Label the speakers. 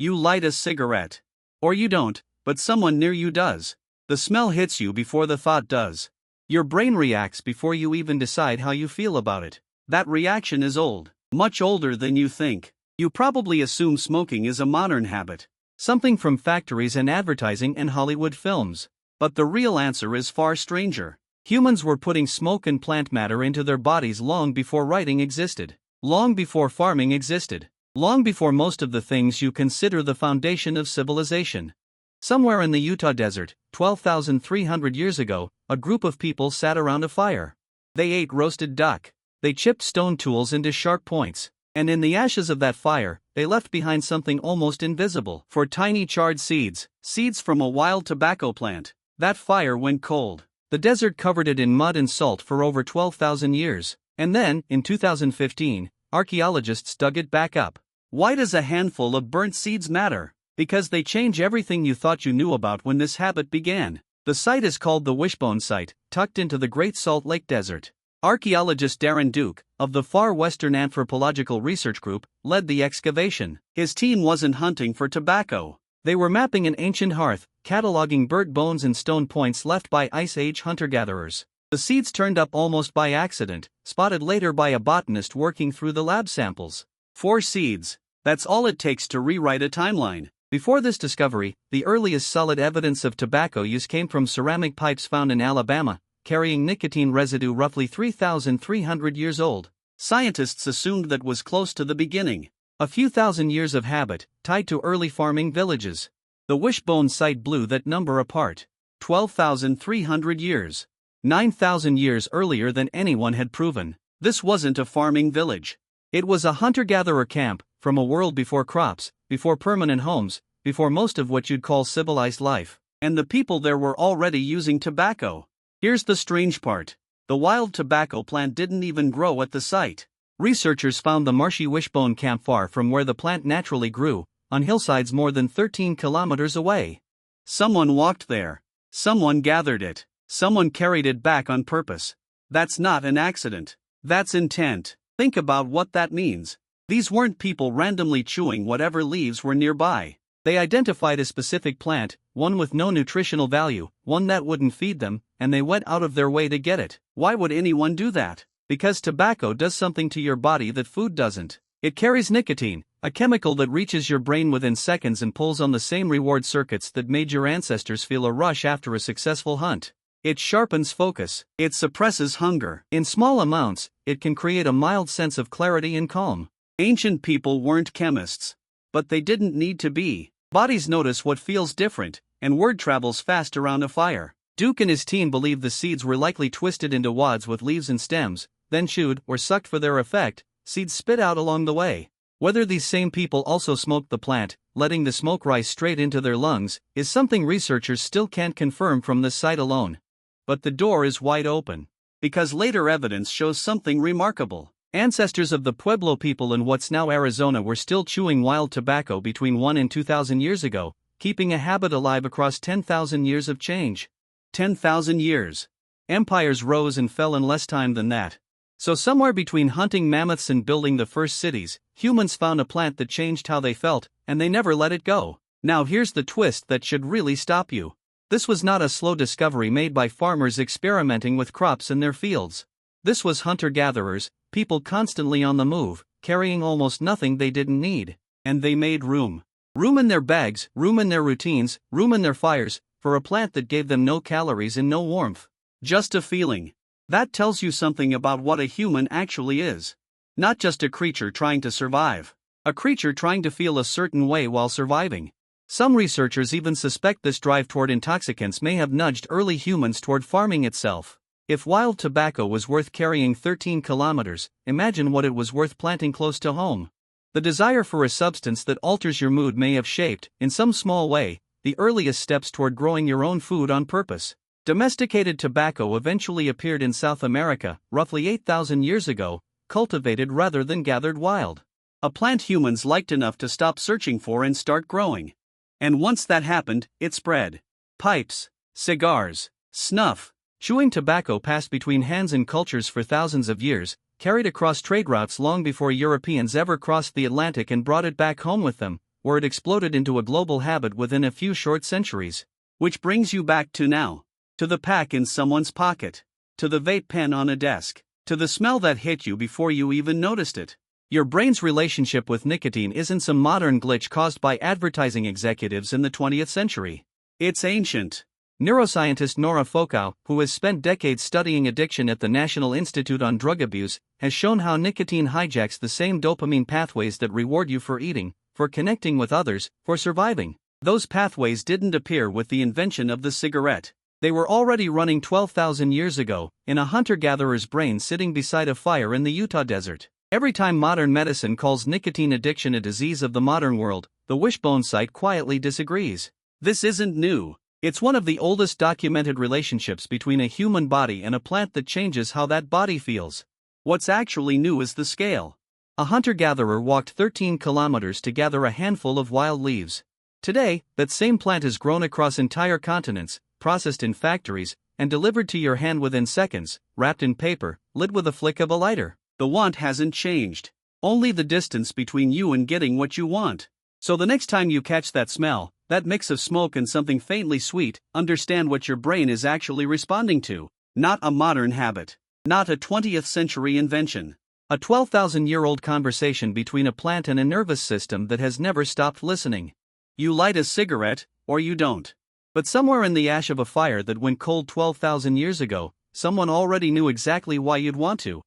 Speaker 1: You light a cigarette. Or you don't, but someone near you does. The smell hits you before the thought does. Your brain reacts before you even decide how you feel about it. That reaction is old, much older than you think. You probably assume smoking is a modern habit, something from factories and advertising and Hollywood films. But the real answer is far stranger. Humans were putting smoke and plant matter into their bodies long before writing existed, long before farming existed, long before most of the things you consider the foundation of civilization. Somewhere in the Utah desert, 12,300 years ago, a group of people sat around a fire. They ate roasted duck. They chipped stone tools into sharp points, and in the ashes of that fire, they left behind something almost invisible. For tiny charred seeds, seeds from a wild tobacco plant. That fire went cold. The desert covered it in mud and salt for over 12,000 years, and then, in 2015, archaeologists dug it back up. Why does a handful of burnt seeds matter? Because they change everything you thought you knew about when this habit began. The site is called the Wishbone site, tucked into the Great Salt Lake Desert. Archaeologist Daron Duke, of the Far Western Anthropological Research Group, led the excavation. His team wasn't hunting for tobacco. They were mapping an ancient hearth, cataloging burnt bones and stone points left by Ice Age hunter-gatherers. The seeds turned up almost by accident, spotted later by a botanist working through the lab samples. 4 seeds. That's all it takes to rewrite a timeline. Before this discovery, the earliest solid evidence of tobacco use came from ceramic pipes found in Alabama, carrying nicotine residue roughly 3,300 years old. Scientists assumed that was close to the beginning. A few thousand years of habit, tied to early farming villages. The Wishbone site blew that number apart. 12,300 years. 9,000 years earlier than anyone had proven. This wasn't a farming village. It was a hunter-gatherer camp, from a world before crops, before permanent homes, before most of what you'd call civilized life. And the people there were already using tobacco. Here's the strange part. The wild tobacco plant didn't even grow at the site. Researchers found the marshy Wishbone camp far from where the plant naturally grew, on hillsides more than 13 kilometers away. Someone walked there. Someone gathered it. Someone carried it back on purpose. That's not an accident. That's intent. Think about what that means. These weren't people randomly chewing whatever leaves were nearby. They identified a specific plant, one with no nutritional value, one that wouldn't feed them, and they went out of their way to get it. Why would anyone do that? Because tobacco does something to your body that food doesn't. It carries nicotine, a chemical that reaches your brain within seconds and pulls on the same reward circuits that made your ancestors feel a rush after a successful hunt. It sharpens focus. It suppresses hunger. In small amounts, it can create a mild sense of clarity and calm. Ancient people weren't chemists. But they didn't need to be. Bodies notice what feels different, and word travels fast around a fire. Duke and his team believe the seeds were likely twisted into wads with leaves and stems, then chewed or sucked for their effect, seeds spit out along the way. Whether these same people also smoked the plant, letting the smoke rise straight into their lungs, is something researchers still can't confirm from this site alone. But the door is wide open. Because later evidence shows something remarkable. Ancestors of the Pueblo people in what's now Arizona were still chewing wild tobacco between 1 and 2,000 years ago, keeping a habit alive across 10,000 years of change. 10,000 years. Empires rose and fell in less time than that. So somewhere between hunting mammoths and building the first cities, humans found a plant that changed how they felt, and they never let it go. Now here's the twist that should really stop you. This was not a slow discovery made by farmers experimenting with crops in their fields. This was hunter-gatherers, people constantly on the move, carrying almost nothing they didn't need. And they made room. Room in their bags, room in their routines, room in their fires, for a plant that gave them no calories and no warmth. Just a feeling. That tells you something about what a human actually is. Not just a creature trying to survive. A creature trying to feel a certain way while surviving. Some researchers even suspect this drive toward intoxicants may have nudged early humans toward farming itself. If wild tobacco was worth carrying 13 kilometers, imagine what it was worth planting close to home. The desire for a substance that alters your mood may have shaped, in some small way, the earliest steps toward growing your own food on purpose. Domesticated tobacco eventually appeared in South America, roughly 8,000 years ago, cultivated rather than gathered wild. A plant humans liked enough to stop searching for and start growing. And once that happened, it spread. Pipes, cigars, snuff. Chewing tobacco passed between hands and cultures for thousands of years, carried across trade routes long before Europeans ever crossed the Atlantic and brought it back home with them, where it exploded into a global habit within a few short centuries. Which brings you back to now. To the pack in someone's pocket. To the vape pen on a desk. To the smell that hit you before you even noticed it. Your brain's relationship with nicotine isn't some modern glitch caused by advertising executives in the 20th century. It's ancient. Neuroscientist Nora Fokow, who has spent decades studying addiction at the National Institute on Drug Abuse, has shown how nicotine hijacks the same dopamine pathways that reward you for eating, for connecting with others, for surviving. Those pathways didn't appear with the invention of the cigarette. They were already running 12,000 years ago, in a hunter-gatherer's brain sitting beside a fire in the Utah desert. Every time modern medicine calls nicotine addiction a disease of the modern world, the Wishbone site quietly disagrees. This isn't new. It's one of the oldest documented relationships between a human body and a plant that changes how that body feels. What's actually new is the scale. A hunter-gatherer walked 13 kilometers to gather a handful of wild leaves. Today, that same plant has grown across entire continents, processed in factories, and delivered to your hand within seconds, wrapped in paper, lit with a flick of a lighter. The want hasn't changed. Only the distance between you and getting what you want. So the next time you catch that smell, that mix of smoke and something faintly sweet, understand what your brain is actually responding to. Not a modern habit. Not a 20th century invention. A 12,000-year-old conversation between a plant and a nervous system that has never stopped listening. You light a cigarette, or you don't. But somewhere in the ash of a fire that went cold 12,000 years ago, someone already knew exactly why you'd want to.